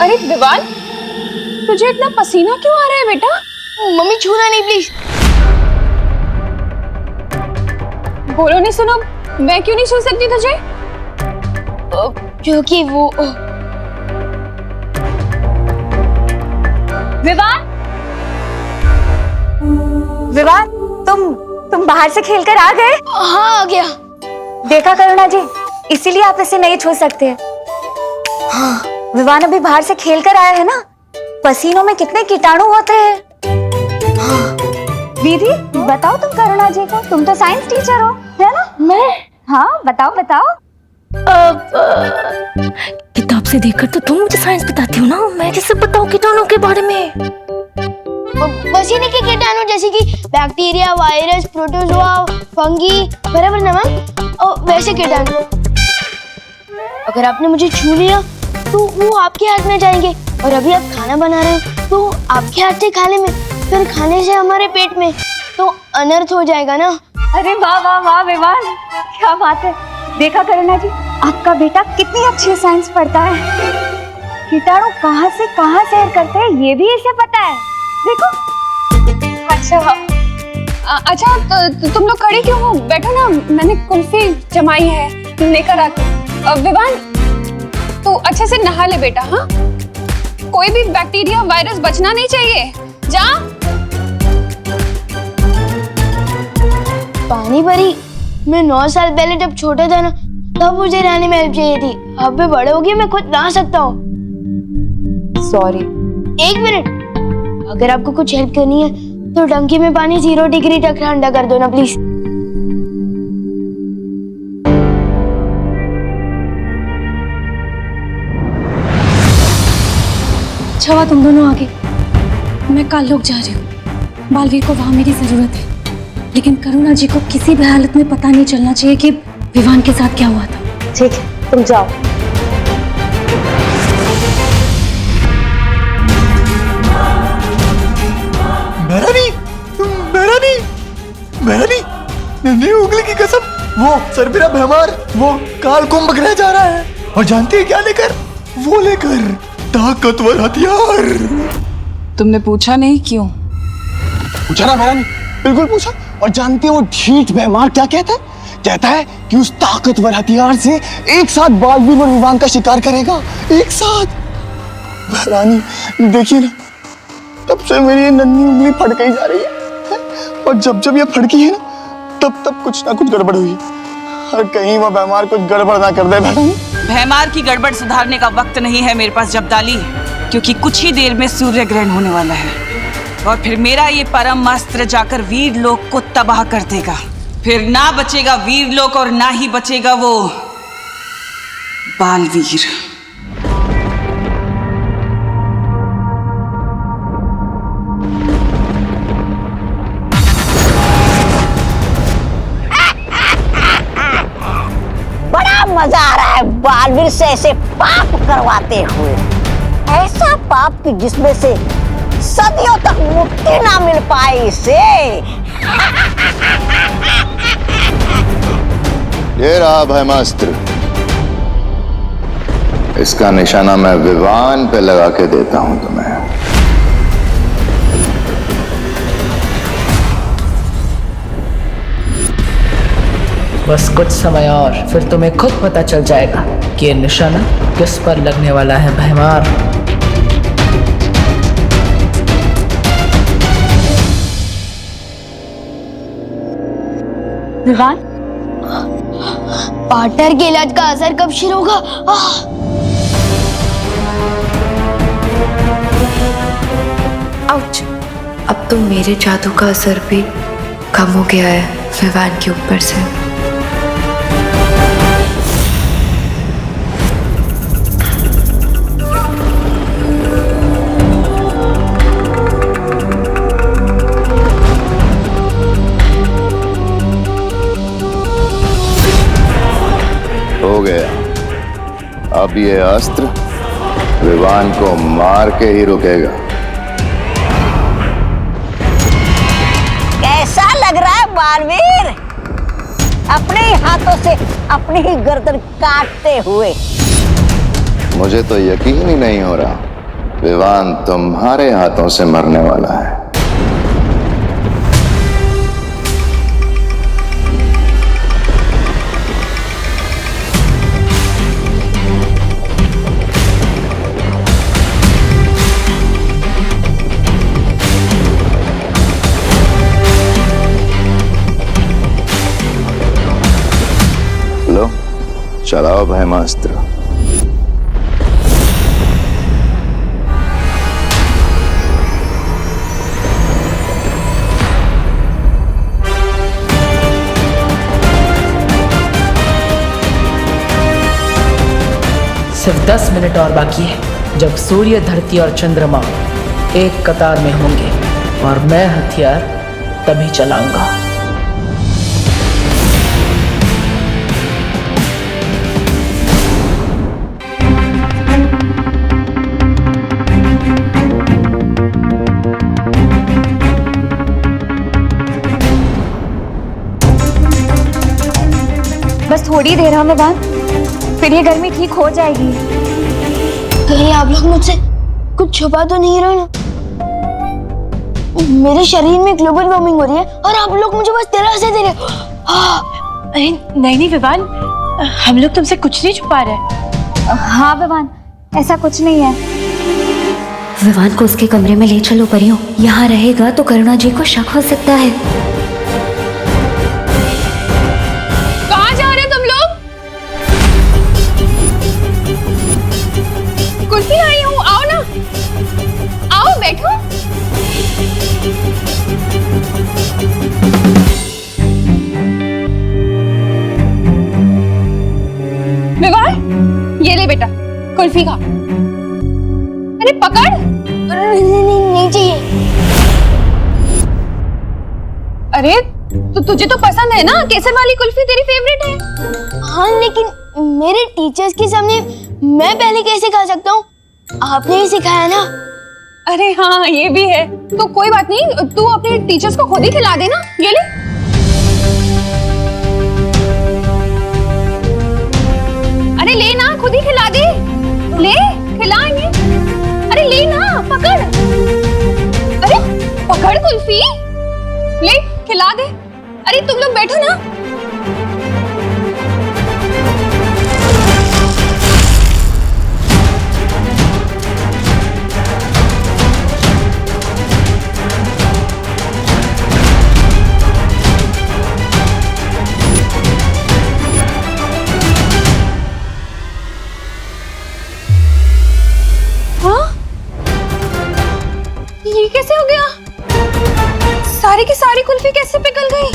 अरे विवान, तुझे इतना पसीना क्यों आ रहा है बेटा? मम्मी छूना नहीं प्लीज। बोलो नहीं सुनो, मैं क्यों नहीं छू सकती तुझे? क्योंकि वो विवान, विवान, तुम बाहर से खेलकर आ गए? हाँ आ गया। देखा करुणा जी, इसीलिए आप इसे नहीं छू सकते। हाँ, विवान अभी बाहर से खेलकर आया है ना, पसीनों में कितने कीटाणु होते हैं। हाँ। दीदी बताओ तुम करुणा जी को, तुम तो साइंस टीचर हो, है ना? मैं? हाँ बताओ बताओ। किताब से देखकर तो तुम मुझे साइंस बताती हो ना, मैं कैसे बताऊं कीटाणु के बारे में? पसीने के कीटाणु जैसे कि बैक्टीरिया, वायरस, प्रोटोजोआ, फंगी, बराबर ना मैम? और वैसे कीटाणु अगर आपने मुझे छू लिया तो वो आपके हाथ में जाएंगे, और अभी आप खाना बना रहे हो तो आपके हाथ से खाने में, फिर खाने से हमारे पेट में, तो अनर्थ हो जाएगा ना। अरे वाह वाह वाह विवान, क्या बात है। देखा करुणा जी, आपका बेटा कितनी अच्छी साइंस पढ़ता है। कीटाणु कहाँ से कहाँ सैर करते हैं ये भी इसे पता है, देखो। अच्छा तो तुम लोग खड़े क्यों हो? बैठो ना, मैंने कुल्फी जमाई है, लेकर आती। विवान, तू अच्छे से नहा ले बेटा। हाँ, कोई भी बैक्टीरिया, वायरस बचना नहीं चाहिए। जा। पानी भरी, मैं 9 साल पहले जब छोटा था ना, तब मुझे नहाने में हेल्प चाहिए थी। अब मैं बड़े हो गए, मैं खुद नहा सकता हूँ। सॉरी। 1 मिनट, अगर आपको कुछ हेल्प करनी है तो टंकी में पानी 0 डिग्री तक ठंडा कर दो ना प्लीज। अच्छा हुआ तुम दोनों आगे। मैं कल लोग जा रही हूँ, बालवीर को वहाँ मेरी जरूरत है, लेकिन करुणा जी को किसी भी हालत में पता नहीं चलना चाहिए कि विवान के साथ क्या हुआ था। ठीक है, तुम जाओ। मेहरानी, नन्ही उंगली की कसम, वो सरबिरा भैमार, वो काल कुंभ ग्रह जा रहा है, और जानती है क्या लेकर? वो लेकर ताकतवर हथियार। तुमने पूछा नहीं क्यों? पूछा ना मेहरानी, बिल्कुल पूछा। और जानती है वो ढीठ भैमार क्या कहता है? कहता है कि उस ताकतवर हथियार से एक साथ बालवीर और विवान का शिकार करेगा, एक साथ। मेहरानी देखिए ना, तब से मेरी ये नन्ही उंगली फट गई जा रही है, और जब जब ये फड़की है ना, तब तब कुछ ना कुछ गड़बड़ हुई है। और कहीं वो भैमार कुछ गड़बड़ ना कर दे। भैमार की गड़बड़ सुधारने का वक्त नहीं है मेरे पास जब्दाली, क्योंकि कुछ ही देर में सूर्य ग्रहण होने वाला है, और फिर मेरा ये परम अस्त्र जाकर वीर लोक को तबाह कर देगा। फिर ना बचेगा वीर लोक और ना ही बचेगा वो बालवीर। मजा आ रहा है बालवीर से ऐसे पाप करवाते हुए, ऐसा पाप कि जिसमें से सदियों तक मुक्ति ना मिल पाए इसे। ये रहा ब्रह्मास्त्र, इसका निशाना मैं विवान पे लगा के देता हूं तुम्हें। बस कुछ समय और, फिर तुम्हें खुद पता चल जाएगा कि ये निशाना किस पर लगने वाला है भैमार। विवान, पार्टनर के इलाज का असर कब शुरू होगा? आउच! अब तो मेरे जादू का असर भी कम हो गया है विवान के ऊपर से। हो गया, अब ये अस्त्र विवान को मार के ही रुकेगा। कैसा लग रहा है बालवीर? अपने ही हाथों से अपनी ही गर्दन काटते हुए। मुझे तो यकीन ही नहीं हो रहा विवान तुम्हारे हाथों से मरने वाला है। लो चलाओ भयमास्त्र। सिर्फ 10 मिनट और बाकी है जब सूर्य, धरती और चंद्रमा एक कतार में होंगे और मैं हथियार तभी चलाऊंगा। बस थोड़ी देर में विवान, फिर ये गर्मी ठीक हो जाएगी। कहीं आप लोग मुझसे कुछ छुपा तो नहीं रहे ना? मेरे शरीर में ग्लोबल वार्मिंग हो रही है और आप लोग मुझे बस दिलासा दे रहे हो। नहीं विवान, हम लोग तुमसे कुछ नहीं छुपा रहे। हाँ विवान, ऐसा कुछ नहीं है। विवान को उसके कमरे में ले चलो परियों। यहाँ रहेगा तो करुणा जी को शक हो सकता है। कहाँ जा रहे तुम लोग? कुर्सी आई हूँ, आओ ना, आओ बैठो। विवान, ये ले बेटा कुल्फी खा। अरे पकड़। नहीं चाहिए। अरे तो तुझे तो पसंद है ना, केसर वाली कुल्फी तेरी फेवरेट है। हाँ लेकिन मेरे टीचर्स के सामने मैं पहले कैसे खा सकता हूँ? आपने ही सिखाया ना। अरे हाँ ये भी है, तो कोई बात नहीं, तू अपने टीचर्स को खुद ही खिला देना। ये ले। अरे ले ना, खुद ही खिला दे। ले खिलाएंगे। अरे ले ना, पकड़। अरे पकड़ कुल्फी, ले खिला दे। अरे तुम लोग बैठो ना। ये कैसे हो गया? सारी की सारी कुल्फी कैसे पिघल गई?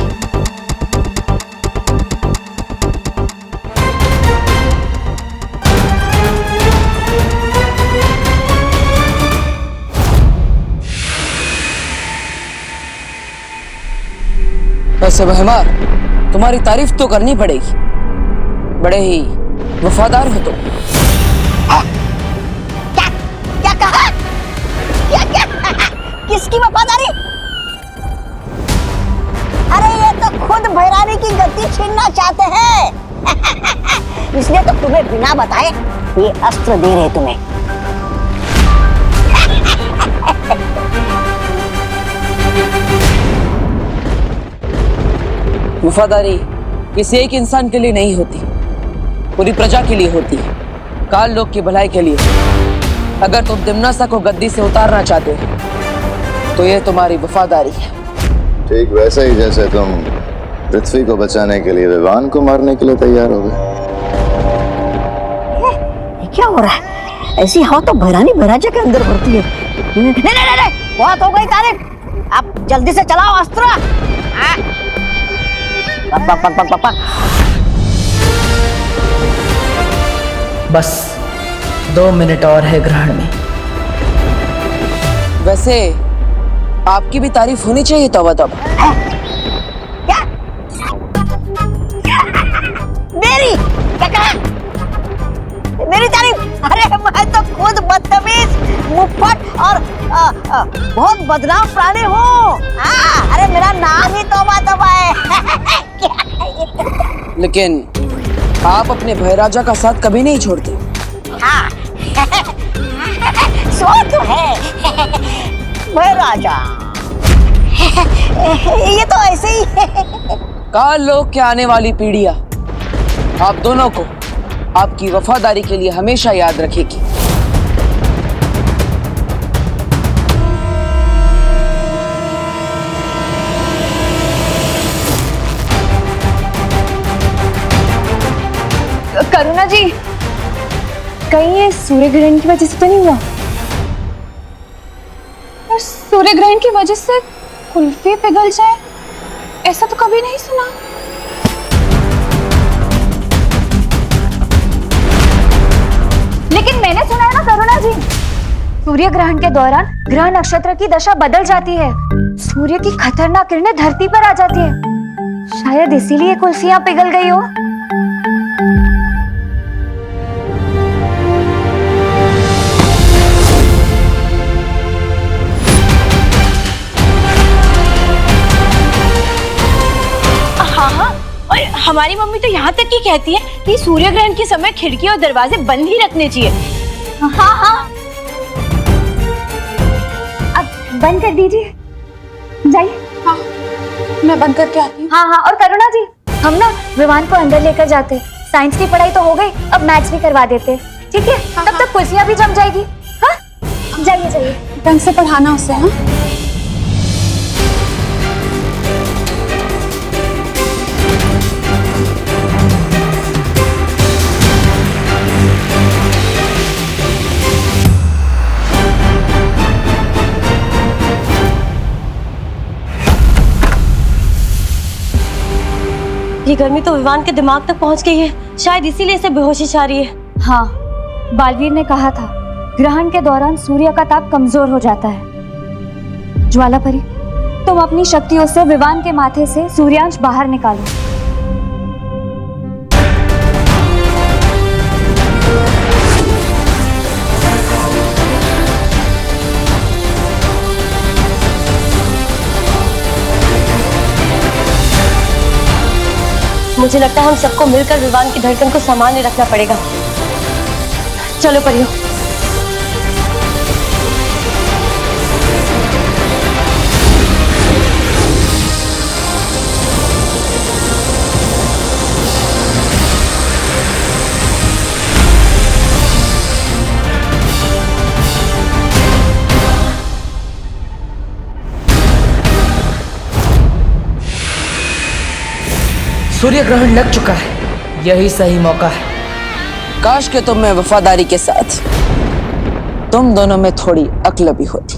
वैसे बहमार, तुम्हारी तारीफ तो करनी पड़ेगी, बड़े ही वफादार हो तुम। क्या कहा? क्या किसकी वफादारी? अरे ये तो खुद भैरानी की गद्दी छीनना चाहते हैं। इसलिए तो तुम्हें बिना बताए ये अस्त्र दे रहे तुम्हें। वफादारी किसी एक इंसान के लिए नहीं होती, पूरी प्रजा के लिए होती है, काल लोक की भलाई के लिए। अगर तुम दिम्नासा को गद्दी से उतारना चाहते हो तो ये तुम्हारी वफादारी है। ठीक वैसे ही जैसे तुम पृथ्वी को बचाने के लिए विवान को मारने के लिए तैयार हो गए। ये क्या हो रहा है? ऐसी हवा तो भैरानी भैराजा के अंदर भरती है। नहीं, बहुत हो गई तारीफ। अब जल्दी से चलाओ अस्त्र। बस 2 मिनट और है ग्रहण में। वैसे आपकी भी तारीफ होनी चाहिए तौबा तौबा। क्या? मेरी? क्या कहा? मेरी तारीफ? अरे मैं तो खुद बदतमीज, मुफ्फट और बहुत बदनाम प्राणी हूँ। अरे मेरा नाम ही तौबा तौबा है। लेकिन आप अपने भैराजा का साथ कभी नहीं छोड़ते। हाँ, भय राजा। ये तो ऐसे ही है। काल लोक के आने वाली पीढ़ियां आप दोनों को आपकी वफादारी के लिए हमेशा याद रखेगी। करुणा जी, कहीं ये सूर्य ग्रहण की वजह से तो नहीं हुआ? और सूर्य ग्रहण की वजह से कुल्फी पिघल जाए, ऐसा तो कभी नहीं सुना। लेकिन मैंने सुना है ना करुणा जी, सूर्य ग्रहण के दौरान ग्रह नक्षत्र की दशा बदल जाती है, सूर्य की खतरनाक किरणें धरती पर आ जाती है। शायद इसीलिए कुल्फियां पिघल गई हो। और हमारी मम्मी तो यहाँ तक ही कहती है कि सूर्य ग्रहण के समय खिड़की और दरवाजे बंद ही रखने चाहिए। हाँ हाँ, अब बंद कर दीजिए, जाइए। हाँ, मैं बंद करके आती हूँ। हाँ हाँ, और करुणा जी, हम ना विवान को अंदर लेकर जाते। साइंस की पढ़ाई तो हो गई, अब मैथ्स भी करवा देते, ठीक है? तब तक कुर्सियाँ भी जम जाएगी। हाँ, जाइए जाइए, ढंग से पढ़ाना उसे। हाँ, ये गर्मी तो विवान के दिमाग तक पहुंच गई है, शायद इसीलिए इसे बेहोशी छा रही है। हाँ, बालवीर ने कहा था ग्रहण के दौरान सूर्य का ताप कमजोर हो जाता है। ज्वालापरी, तुम अपनी शक्तियों से विवान के माथे से सूर्यांश बाहर निकालो। मुझे लगता है हम सबको मिलकर विवान की धड़कन को सामान्य रखना पड़ेगा। चलो परियो। सूर्य ग्रहण लग चुका है, यही सही मौका है। काश के तुम में वफादारी के साथ तुम दोनों में थोड़ी अक्ल भी होती।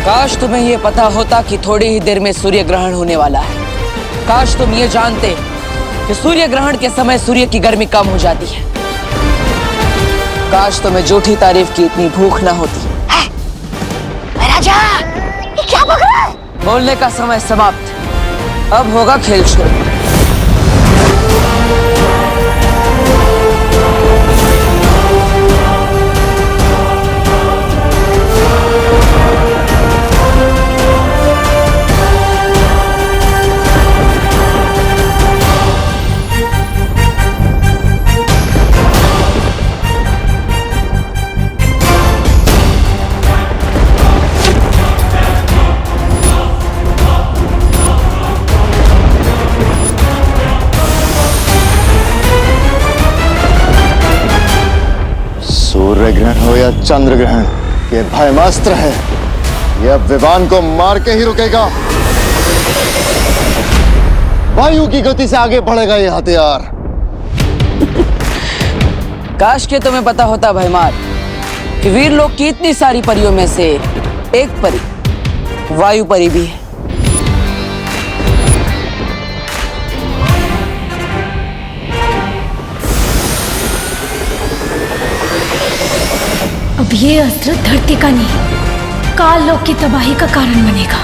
काश तुम्हें यह पता होता कि थोड़ी ही देर में सूर्य ग्रहण होने वाला है। काश तुम ये जानते कि सूर्य ग्रहण के समय सूर्य की गर्मी कम हो जाती है। काश तुम्हें झूठी तारीफ की इतनी भूख ना होती। राजा, ये क्या बक रहा है? बोलने का समय समाप्त, अब होगा खेल शुरू। सूर्य ग्रहण हो या चंद्र ग्रहण, ये भयमास्त्र है। ये अब विवान को मार के ही रुकेगा। वायु की गति से आगे बढ़ेगा ये हथियार। काश के तुम्हें पता होता भयमार कि वीर लोग की इतनी सारी परियों में से एक परी वायु परी भी है। अब ये अस्त्र धरती का नहीं, काल लोक की तबाही का कारण बनेगा।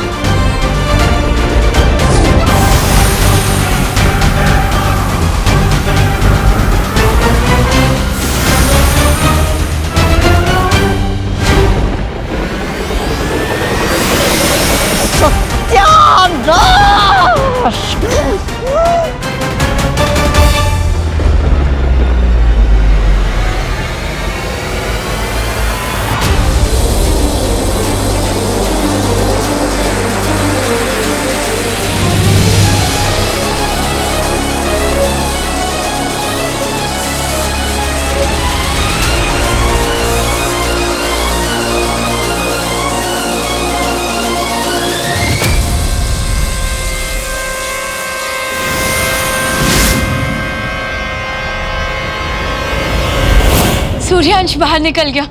सूर्यांश बाहर निकल गया।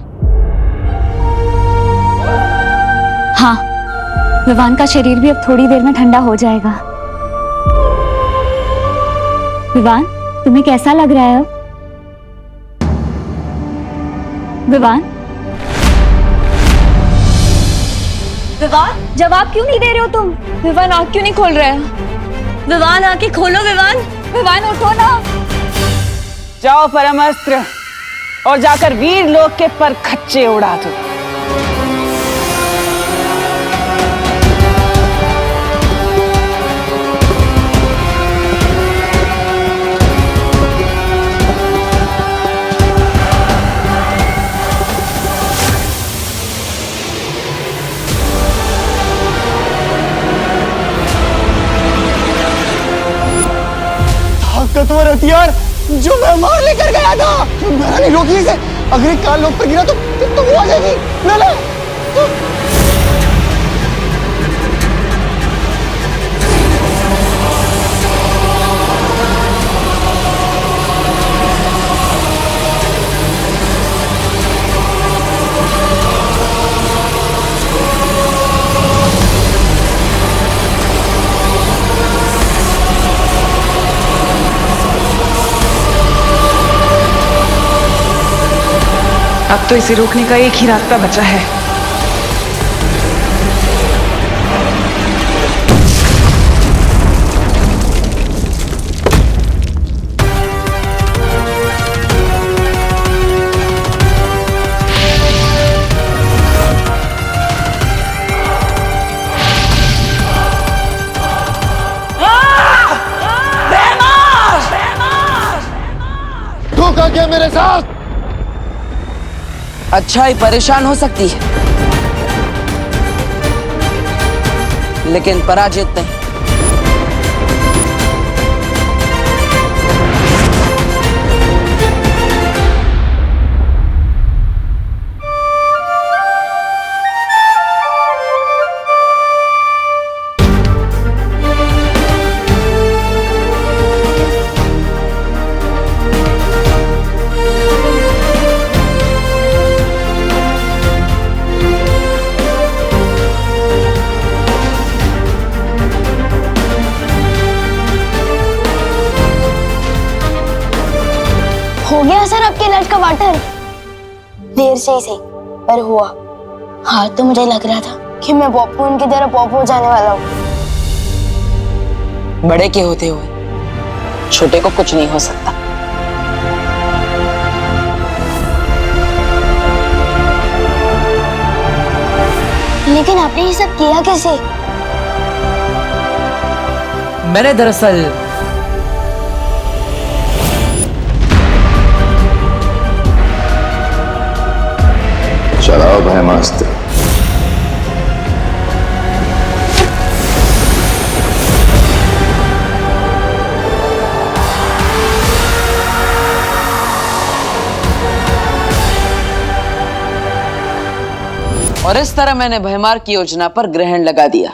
हाँ, विवान का शरीर भी अब थोड़ी देर में ठंडा हो जाएगा। विवान, तुम्हें कैसा लग रहा है अब? विवान, विवान, जवाब क्यों नहीं दे रहे हो तुम? विवान आँख क्यों नहीं खोल रहा है? विवान आँखें खोलो विवान। विवान उठो ना। जाओ परमास्त्र और जाकर वीर लोक के पर खच्चे उड़ा दो। ताकतवर हथियार जो मैं मार लेकर गया था, महारानी रोकी इसे। अगर एक काल लोक पर गिरा तो वो आ जाएगी। ना ना अब तो इसे रोकने का एक ही रास्ता बचा है। धोखा क्या मेरे साथ? अच्छाई परेशान हो सकती है, लेकिन पराजित नहीं। हो गया सर आपके इलाज का वाटर? देर से ही सही, पर हुआ। हाँ, तो मुझे लग रहा था कि मैं पॉपकॉर्न की तरह पॉप हो जाने वाला हूँ। बड़े के होते हुए छोटे को कुछ नहीं हो सकता। लेकिन आपने ये सब किया कैसे? मैंने दरअसल चलाओ ब्रह्मास्त्र। और इस तरह मैंने भयमार की योजना पर ग्रहण लगा दिया।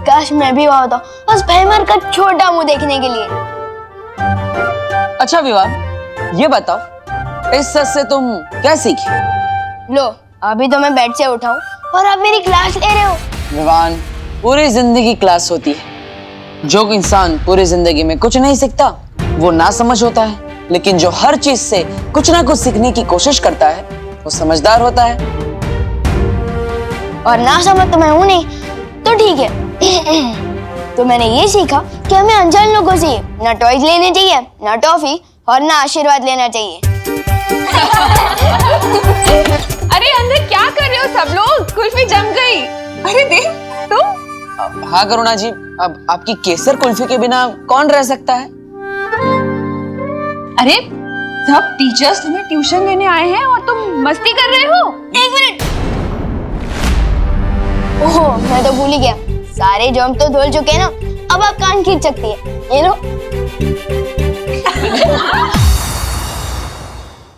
काश मैं भी वहां होता, बस भयमार का छोटा मुंह देखने के लिए। अच्छा विवान, ये बताओ इस सच से तुम क्या सीखी? लो, अभी तो मैं बेड से उठाऊं और आप मेरी क्लास ले रहे हो। विवान, पूरी जिंदगी क्लास होती है। जो इंसान पूरी जिंदगी में कुछ नहीं सीखता वो ना समझ होता है, लेकिन जो हर चीज से कुछ ना कुछ सीखने की कोशिश करता है वो समझदार होता है। और ना समझ तो मैं हूं नहीं, तो ठीक है। तो मैंने ये सीखा कि हमें अनजान लोगों से ना टॉयज लेने चाहिए, ना टॉफी और ना आशीर्वाद लेना चाहिए। अरे अंदर क्या कर रहे हो सब लोग? कुल्फी जम गई। अरे देख तुम। हाँ करुणा जी, अब आपकी केसर कुल्फी के बिना कौन रह सकता है? अरे सब टीचर्स तुम्हें ट्यूशन देने आए हैं और तुम मस्ती कर रहे हो। एक मिनट। ओह, मैं तो भूल ही गया, सारे जर्म तो धुल चुके हैं ना। अब आप कान खींच सकती है, ये लो।